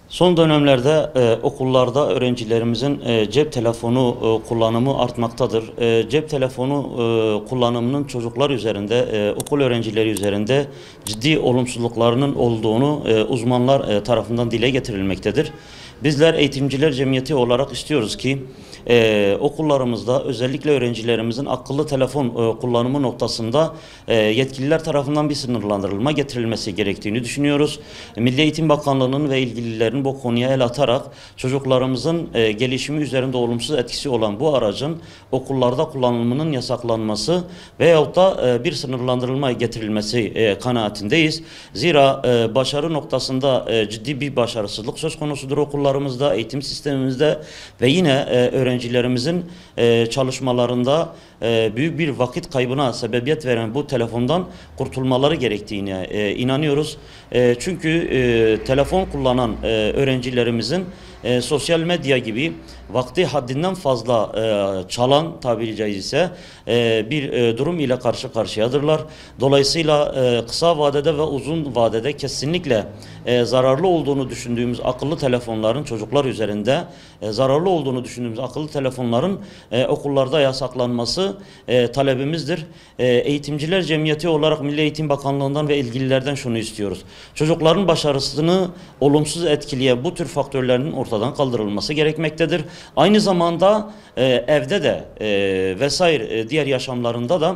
Son dönemlerde okullarda öğrencilerimizin cep telefonu kullanımı artmaktadır. Cep telefonu kullanımının çocuklar üzerinde, okul öğrencileri üzerinde ciddi olumsuzluklarının olduğunu uzmanlar tarafından dile getirilmektedir. Bizler Eğitimciler Cemiyeti olarak istiyoruz ki okullarımızda özellikle öğrencilerimizin akıllı telefon kullanımı noktasında yetkililer tarafından bir sınırlandırılma getirilmesi gerektiğini düşünüyoruz. Milli Eğitim Bakanlığı'nın ve ilgililerin bu konuya el atarak çocuklarımızın gelişimi üzerinde olumsuz etkisi olan bu aracın okullarda kullanımının yasaklanması veyahut da bir sınırlandırılma getirilmesi kanaatindeyiz. Zira başarı noktasında ciddi bir başarısızlık söz konusudur okullarımızda, eğitim sistemimizde ve yine öğrencilerimizin çalışmalarında büyük bir vakit kaybına sebebiyet veren bu telefondan kurtulmaları gerektiğine inanıyoruz. Çünkü telefon kullanan öğrencilerimizin sosyal medya gibi vakti haddinden fazla çalan, tabiri caizse bir durum ile karşı karşıyadırlar. Dolayısıyla kısa vadede ve uzun vadede kesinlikle zararlı olduğunu düşündüğümüz akıllı telefonların çocuklar üzerinde zararlı olduğunu düşündüğümüz akıllı telefonların okullarda yasaklanması talebimizdir. Eğitimciler Cemiyeti olarak Milli Eğitim Bakanlığı'ndan ve ilgililerden şunu istiyoruz. Çocukların başarısını olumsuz etkileyen bu tür faktörlerin ortadan kaldırılması gerekmektedir. Aynı zamanda evde de vesaire diğer yaşamlarında da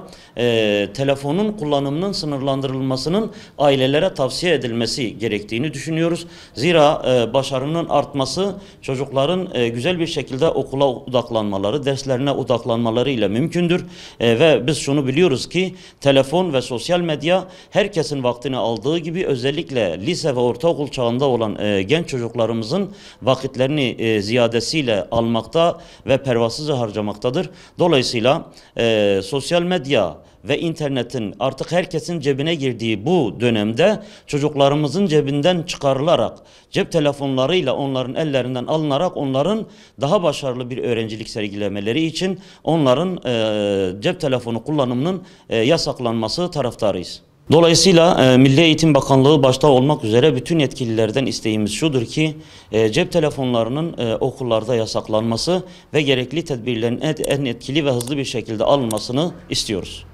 telefonun kullanımının sınırlandırılmasının ailelere tavsiye edilmesi gerektiğini düşünüyoruz. Zira başarının artması çocukların güzel bir şekilde okula odaklanmaları, derslerine odaklanmaları ile mümkündür. Ve biz şunu biliyoruz ki telefon ve sosyal medya herkesin vaktini aldığı gibi özellikle lise ve ortaokul çağında olan genç çocuklarımızın vakitlerini ziyadesiyle almakta ve pervasızca harcamaktadır. Dolayısıyla sosyal medya ve internetin artık herkesin cebine girdiği bu dönemde çocuklarımızın cebinden çıkarılarak cep telefonlarıyla onların ellerinden alınarak onların daha başarılı bir öğrencilik sergilemeleri için onların cep telefonu kullanımının yasaklanması taraftarıyız. Dolayısıyla Milli Eğitim Bakanlığı başta olmak üzere bütün yetkililerden isteğimiz şudur ki cep telefonlarının okullarda yasaklanması ve gerekli tedbirlerin en etkili ve hızlı bir şekilde alınmasını istiyoruz.